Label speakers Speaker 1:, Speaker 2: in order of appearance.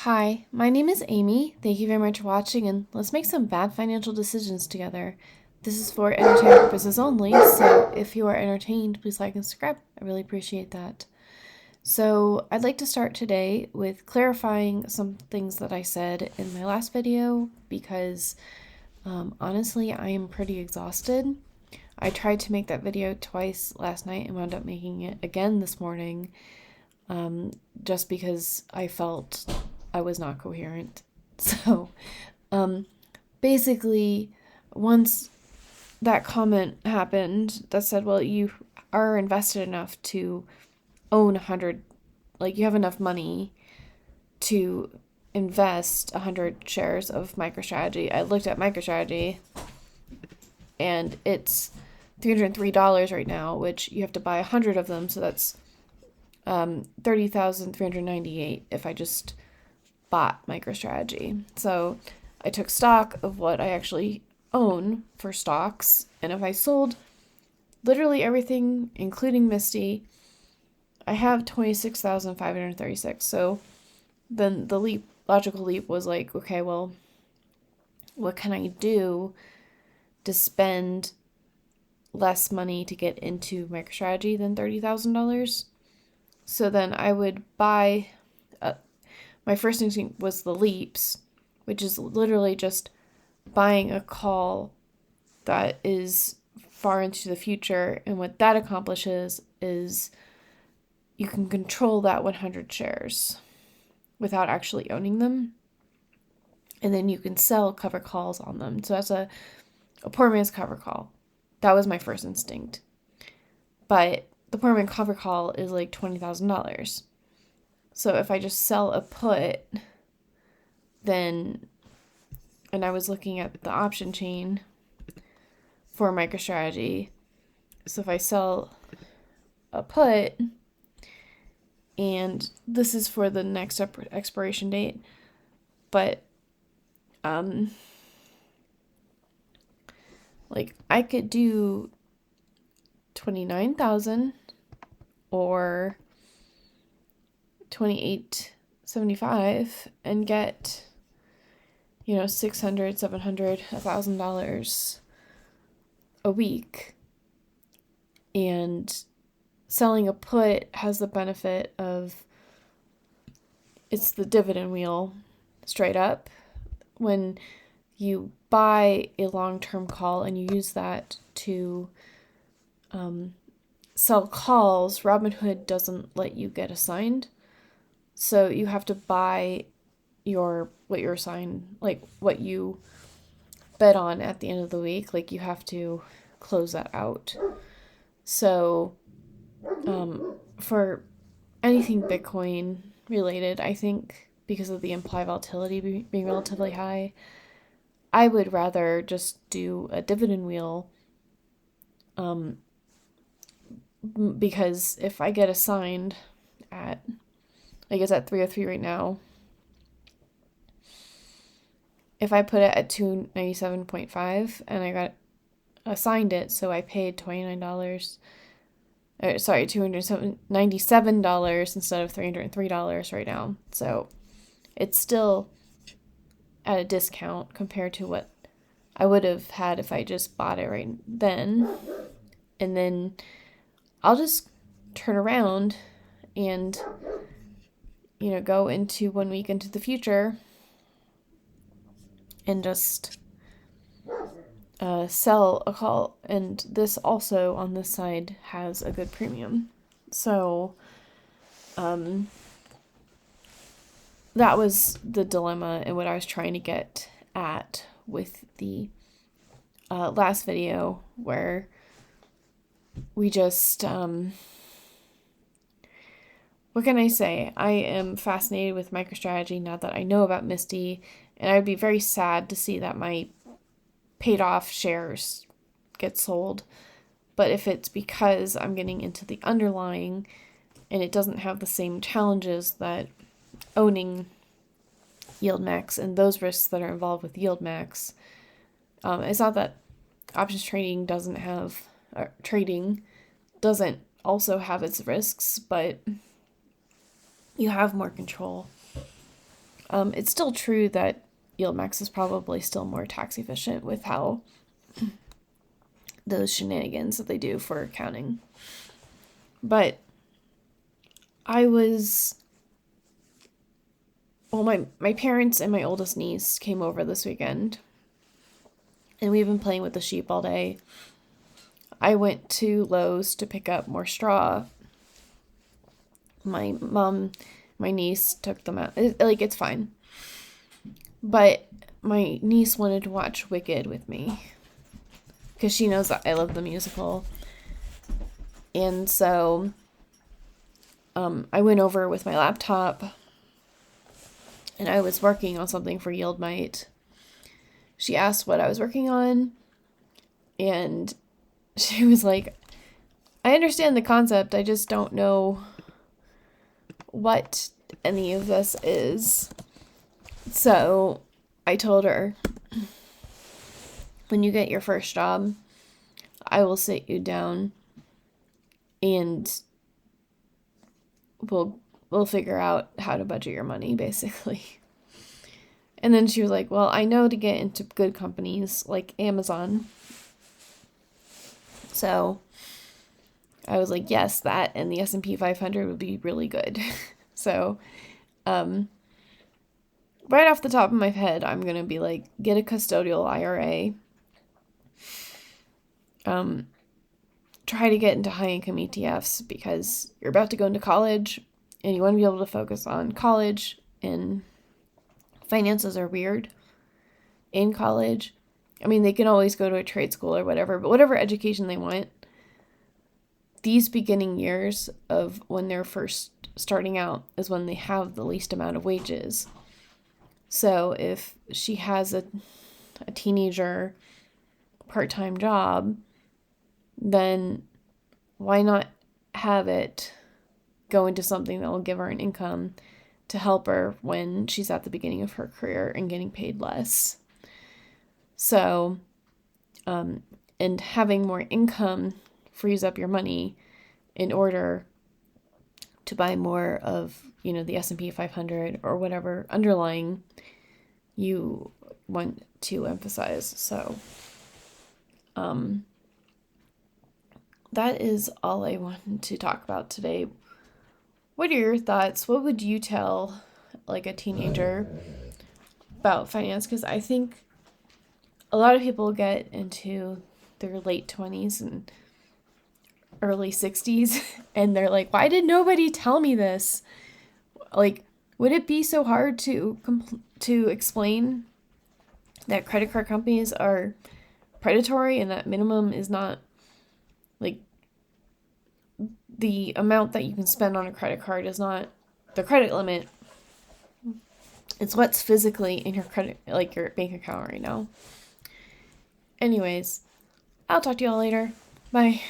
Speaker 1: Hi, my name is Amy. Thank you very much for watching, and let's make some bad financial decisions together. This is for entertainment purposes only, so if you are entertained, please like and subscribe. I really appreciate that. So, I'd like to start today with clarifying some things that I said in my last video because honestly, I am pretty exhausted. I tried to make that video twice last night and wound up making it again this morning just because I felt I was not coherent. So, basically, once that comment happened that said, well, you are invested enough to own 100, like you have enough money to invest 100 shares of MicroStrategy. I looked at MicroStrategy and it's $303 right now, which you have to buy 100 of them. So that's 30,398 if I just bought MicroStrategy. So I took stock of what I actually own for stocks, and if I sold literally everything, including Misty, I have 26,536. So then the logical leap was like, okay, well, what can I do to spend less money to get into MicroStrategy than $30,000? So then I would buy, my first instinct was the leaps, which is literally just buying a call that is far into the future. And what that accomplishes is you can control that 100 shares without actually owning them. And then you can sell cover calls on them. So that's a poor man's cover call. That was my first instinct. But the poor man's cover call is like $20,000. So if I just sell a put, then, and I was looking at the option chain for MicroStrategy. So if I sell a put, and this is for the next expiration date, but like I could do 29,000 or 2875 and get, $600, $700, $1,000 a week. And selling a put has the benefit of it's the dividend wheel straight up. When you buy a long-term call and you use that to sell calls, Robinhood doesn't let you get assigned. So you have to buy what you're assigned, like what you bet on at the end of the week. Like you have to close that out. So for anything Bitcoin related, I think because of the implied volatility being relatively high, I would rather just do a dividend wheel because if I get assigned at, like it's at 303 right now, if I put it at 297.5 and I got assigned it, so I paid $297 instead of $303 right now. So it's still at a discount compared to what I would have had if I just bought it right then. And then I'll just turn around and, go into 1 week into the future and just sell a call. And this also on this side has a good premium. So that was the dilemma and what I was trying to get at with the last video, where we just what can I say? I am fascinated with MicroStrategy now that I know about Misty, and I would be very sad to see that my paid off shares get sold. But if it's because I'm getting into the underlying and it doesn't have the same challenges that owning yield max and those risks that are involved with yield max, it's not that options trading doesn't also have its risks, but you have more control It's still true that YieldMax is probably still more tax efficient with how those shenanigans that they do for accounting. But my parents and my oldest niece came over this weekend, and we've been playing with the sheep all day. I went to Lowe's to pick up more straw. My niece took them out. It's fine. But my niece wanted to watch Wicked with me because she knows that I love the musical. And so I went over with my laptop, and I was working on something for YieldMite. She asked what I was working on, and she was like, I understand the concept, I just don't know what any of this is. So I told her, when you get your first job, I will sit you down and we'll figure out how to budget your money, basically. And then she was like, well, I know to get into good companies like Amazon. So I was like, yes, that and the S&P 500 would be really good. So right off the top of my head, I'm going to be like, get a custodial IRA. Try to get into high income ETFs because you're about to go into college and you want to be able to focus on college, and finances are weird in college. I mean, they can always go to a trade school or whatever, but whatever education they want, these beginning years of when they're first starting out is when they have the least amount of wages. So if she has a teenager part-time job, then why not have it go into something that will give her an income to help her when she's at the beginning of her career and getting paid less. So, and having more income frees up your money in order to buy more of, the S&P 500 or whatever underlying you want to emphasize. So, that is all I wanted to talk about today. What are your thoughts? What would you tell like a teenager about finance? Because I think a lot of people get into their late 20s and early 60s and they're like, why did nobody tell me this? Like, would it be so hard to explain that credit card companies are predatory and that minimum is not like the amount that you can spend on a credit card is not the credit limit. It's what's physically in your credit, like your bank account right now. Anyways, I'll talk to y'all later. Bye.